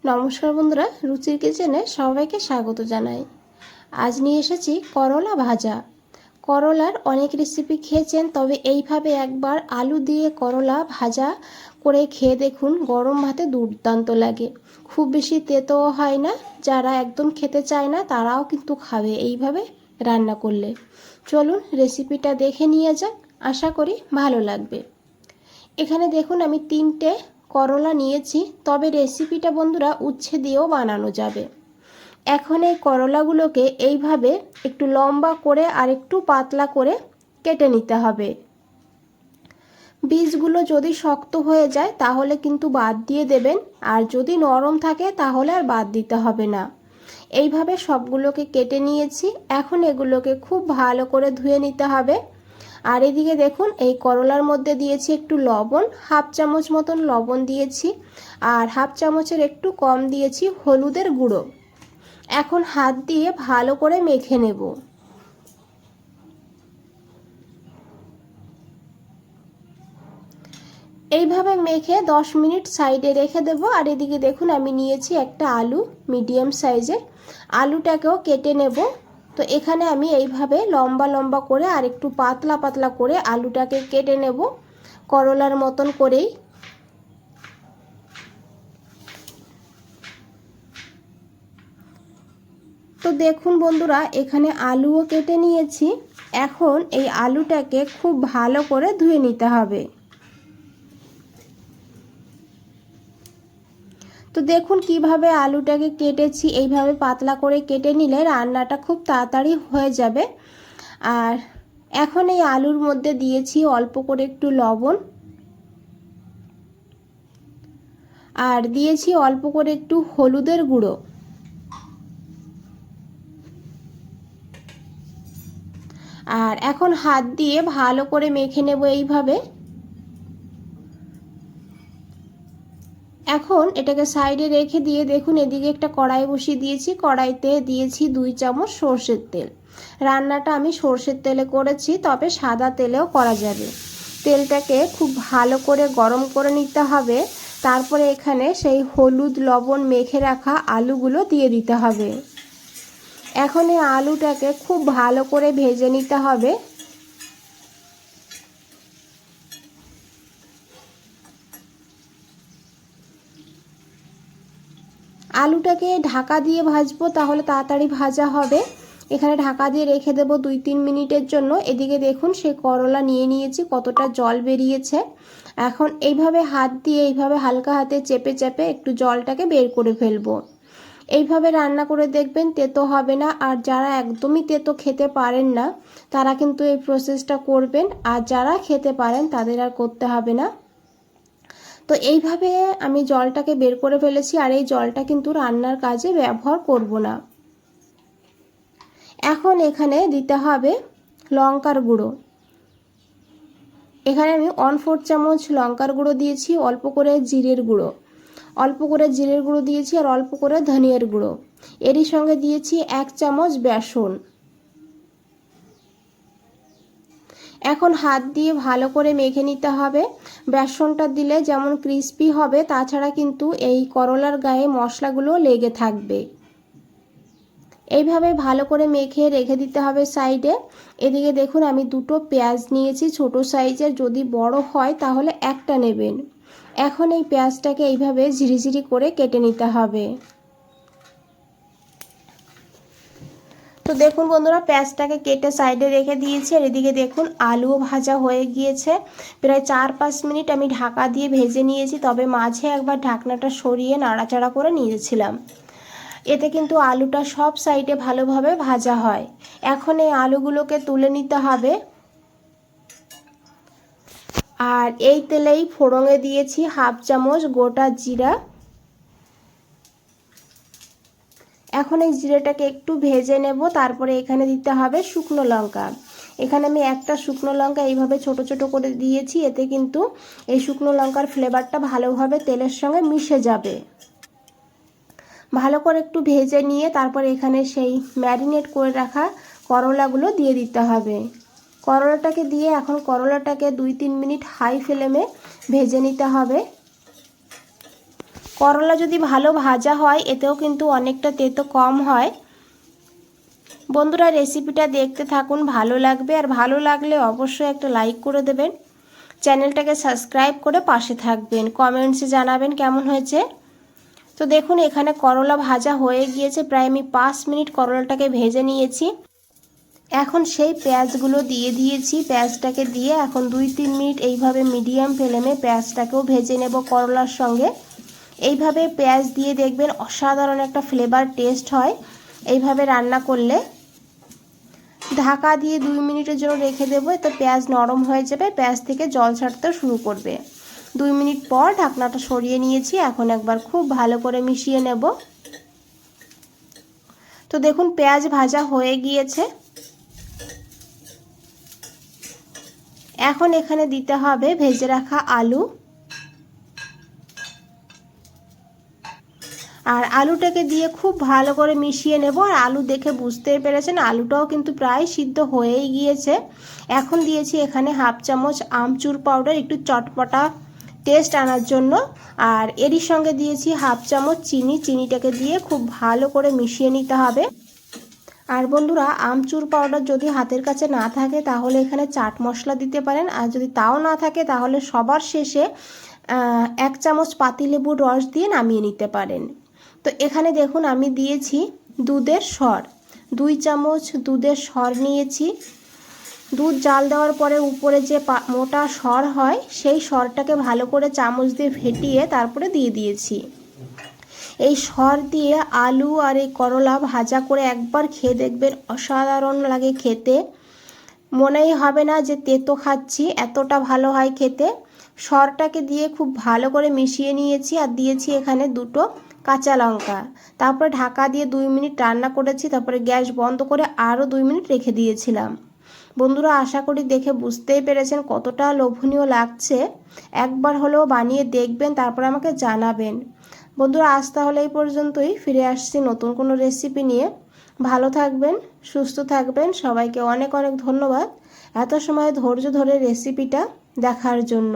নমস্কার বন্ধুরা, রুচির কিচেনে সবাইকে স্বাগত জানাই। আজ নিয়ে এসেছি করলা ভাজা। করলার অনেক রেসিপি খেয়েছেন, তবে এইভাবে একবার আলু দিয়ে করলা ভাজা করে খেয়ে দেখুন। গরম ভাতে দুর্দান্ত লাগে, খুব বেশি তেতোও হয় না। যারা একদম খেতে চায় না তারাও কিন্তু খাবে এইভাবে রান্না করলে। চলুন রেসিপিটা দেখে নিয়ে যাক, আশা করি ভালো লাগবে। এখানে দেখুন আমি 3টে করলা নিয়েছি, তবে রেসিপিটা বন্ধুরা উচ্ছে দিয়েও বানানো যাবে। এখন এই করলাগুলোকে এইভাবে একটু লম্বা করে আর একটু পাতলা করে কেটে নিতে হবে। বীজগুলো যদি শক্ত হয়ে যায় তাহলে কিন্তু বাদ দিয়ে দেবেন, আর যদি নরম থাকে তাহলে আর বাদ দিতে হবে না। এইভাবে সবগুলোকে কেটে নিয়েছি। এখন এগুলোকে খুব ভালো করে ধুয়ে নিতে হবে। আর এদিকে দেখুন এই করলার মধ্যে দিয়েছি একটু লবণ, হাফ চামচ মতন লবণ দিয়েছি, আর হাফ চামচের একটু কম দিয়েছি হলুদের গুঁড়ো। এখন হাত দিয়ে ভালো করে মেখে নেব। এইভাবে মেখে 10 মিনিট সাইডে রেখে দেব। আর এদিকে দেখুন আমি নিয়েছি একটা আলু, মিডিয়াম সাইজের। আলুটাকেও কেটে নেব। তো এখানে আমি এইভাবে লম্বা লম্বা করে আর একটু পাতলা পাতলা করে আলুটাকে কেটে নেব, করলার মতন করেই। তো দেখুন বন্ধুরা, এখানে আলুও কেটে নিয়েছি। এখন এই আলুটাকে খুব ভালো করে ধুয়ে নিতে হবে। তো দেখুন কিভাবে আলুটাকে কেটেছি। এইভাবে পাতলা করে কেটে নিলে রান্নাটা খুব তাড়াতাড়ি হয়ে যাবে। আর এখন এই আলুর মধ্যে দিয়েছি অল্প করে একটু লবণ, আর দিয়েছি অল্প করে একটু হলুদের গুঁড়ো। আর এখন হাত দিয়ে ভালো করে মেখে নেব এইভাবে। এখন এটাকে সাইডে রেখে দিয়ে দেখুন এদিকে একটা কড়াই বসিয়ে দিয়েছি। কড়াইতে দিয়েছি 2 চামচ সরষের তেল। রান্নাটা আমি সরষের তেলে করেছি, তবে সাদা তেলেও করা যাবে। তেলটাকে খুব ভালো করে গরম করে নিতে হবে। তারপরে এখানে সেই হলুদ লবণ মেখে রাখা আলুগুলো দিয়ে দিতে হবে। এখন এই আলুটাকে খুব ভালো করে ভেজে নিতে হবে। আলুটাকে ঢাকা দিয়ে ভাজবো, তাহলে তাড়াতাড়ি ভাজা হবে। এখানে ঢাকা দিয়ে রেখে দেবো 2-3 মিনিটের জন্য। এদিকে দেখুন সেই করলা নিয়ে নিয়েছি, কতটা জল বেরিয়েছে। এখন এইভাবে হাত দিয়ে এইভাবে হালকা হাতে চেপে চেপে একটু জলটাকে বের করে ফেলবো। এইভাবে রান্না করে দেখবেন, তেতো হবে না। আর যারা একদমই তেতো খেতে পারেন না তারা কিন্তু এই প্রসেসটা করবেন, আর যারা খেতে পারেন তাদের আর করতে হবে না। তো এইভাবে আমি জলটাকে বের করে ফেলেছি, আর এই জলটা কিন্তু রান্নার কাজে ব্যবহার করব না। এখন এখানে দিতে হবে লঙ্কার গুঁড়ো। এখানে আমি 1/4 চামচ লঙ্কার গুঁড়ো দিয়েছি, অল্প করে জিরের গুঁড়ো, অল্প করে জিরের গুঁড়ো দিয়েছি, আর অল্প করে ধনিয়ার গুঁড়ো। এরই সঙ্গে দিয়েছি 1 চামচ বেসন। এখন হাত দিয়ে ভালো করে মেখে নিতে হবে। বেসনটা দিলে যেমন ক্রিস্পি হবে, তাছাড়া কিন্তু এই করলার গায়ে মশলাগুলো লেগে থাকবে। এইভাবে ভালো করে মেখে রেখে দিতে হবে সাইডে। এদিকে দেখুন আমি 2টো পেঁয়াজ নিয়েছি ছোট সাইজের, যদি বড় হয় তাহলে একটা নেবেন। এখন এই পেঁয়াজটাকে এইভাবে ঝিরিঝিরি করে কেটে নিতে হবে। তো দেখুন বন্ধুরা, পেঁয়াজটাকে কেটে সাইডে রেখে দিয়েছি। আর এদিকে দেখুন আলুও ভাজা হয়ে গিয়েছে। প্রায় 4-5 মিনিট আমি ঢাকা দিয়ে ভেজে নিয়েছি, তবে মাঝে একবার ঢাকনাটা সরিয়ে নাড়াচাড়া করে নিয়েছিলাম। এতে কিন্তু আলুটা সব সাইডে ভালোভাবে ভাজা হয়। এখন এই আলুগুলোকে তুলে নিতে হবে। আর এই তেলেই ফোড়নে দিয়েছি 1/2 চামচ গোটা জিরা। এখন এই জিরাটাকে একটু ভেজে নেব। তারপরে এখানে দিতে হবে শুকনো লঙ্কা। এখানে আমি একটা শুকনো লঙ্কা এইভাবে ছোট ছোট করে দিয়েছি, এতে কিন্তু এই শুকনো লঙ্কার ফ্লেভারটা ভালোভাবে তেলের সঙ্গে মিশে যাবে। ভালো করে একটু ভেজে নিয়ে তারপর এখানে সেই ম্যারিনেট করে রাখা করলাগুলো দিয়ে দিতে হবে। করলাটাকে দিয়ে এখন করলাটাকে 2-3 মিনিট হাই ফ্লেমে ভেজে নিতে হবে। করলা যদি ভালো ভাজা হয় এতেও কিন্তু অনেকটা তেতো কম হয়। বন্ধুরা রেসিপিটা দেখতে থাকুন, ভালো লাগবে, আর ভালো লাগলে অবশ্যই একটা লাইক করে দেবেন, চ্যানেলটাকে সাবস্ক্রাইব করে পাশে থাকবেন, কমেন্টসে জানাবেন কেমন হয়েছে। তো দেখুন এখানে করলা ভাজা হয়ে গিয়েছে, প্রায় আমি 5 মিনিট করলাটাকে ভেজে নিয়েছি। এখন সেই পেঁয়াজগুলো দিয়ে দিয়েছি, পেঁয়াজটাকে দিয়ে এখন 2-3 মিনিট এইভাবে মিডিয়াম ফ্লেমে পেঁয়াজটাকেও ভেজে নেব করলার সঙ্গে। এইভাবে পেঁয়াজ দিয়ে দেখবেন অসাধারণ একটা ফ্লেভার টেস্ট হয় এইভাবে রান্না করলে। ঢাকা দিয়ে 2 মিনিটের জন্য রেখে দেবো, এতে পেঁয়াজ নরম হয়ে যাবে, পেঁয়াজ থেকে জল ছাড়তে শুরু করবে। 2 মিনিট পর ঢাকনাটা সরিয়ে নিয়েছি, এখন একবার খুব ভালো করে মিশিয়ে নেব। তো দেখুন পেঁয়াজ ভাজা হয়ে গিয়েছে। এখন এখানে দিতে হবে ভেজে রাখা আলু, আর আলুটাকে দিয়ে খুব ভালো করে মিশিয়ে নেব। আর আলু দেখে বুঝতেই পেরেছেন আলুটাও কিন্তু প্রায় সিদ্ধ হয়েই গিয়েছে। এখন দিয়েছি এখানে 1/2 চামচ আমচুর পাউডার, একটু চটপটা টেস্ট আনার জন্য, আর এরই সঙ্গে দিয়েছি 1/2 চামচ চিনি। চিনিটাকে দিয়ে খুব ভালো করে মিশিয়ে নিতে হবে। আর বন্ধুরা আমচুর পাউডার যদি হাতের কাছে না থাকে তাহলে এখানে চাট মশলা দিতে পারেন, আর যদি তাও না থাকে তাহলে সবার শেষে 1 চামচ পাতিলেবুর রস দিয়ে নামিয়ে নিতে পারেন। তো এখানে দেখুন আমি দিয়েছি দুধের সর, 2 চামচ দুধের সর নিয়েছি। দুধ জাল দেওয়ার পরে উপরে যে মোটা সর হয় সেই সরটাকে ভালো করে চামচ দিয়ে ফেটিয়ে তারপরে দিয়ে দিয়েছি। এই সর দিয়ে আলু আর এই করলা ভাজা করে একবার খেয়ে দেখবেন অসাধারণ লাগে খেতে, মনেই হবে না যে তেতো খাচ্ছি, এতটা ভালো হয় খেতে। সরটাকে দিয়ে খুব ভালো করে মিশিয়ে নিয়েছি, আর দিয়েছি এখানে 2টো কাঁচা লঙ্কা। তারপরে ঢাকা দিয়ে 2 মিনিট রান্না করেছি, তারপরে গ্যাস বন্ধ করে আরও 2 মিনিট রেখে দিয়েছিলাম। বন্ধুরা আশা করি দেখে বুঝতেই পেরেছেন কতটা লোভনীয় লাগছে, একবার হলেও বানিয়ে দেখবেন, তারপরে আমাকে জানাবেন। বন্ধুরা আজ তাহলে এই পর্যন্তই, ফিরে আসছি নতুন কোনো রেসিপি নিয়ে। ভালো থাকবেন, সুস্থ থাকবেন, সবাইকে অনেক অনেক ধন্যবাদ এত সময় ধৈর্য ধরে রেসিপিটা দেখার জন্য।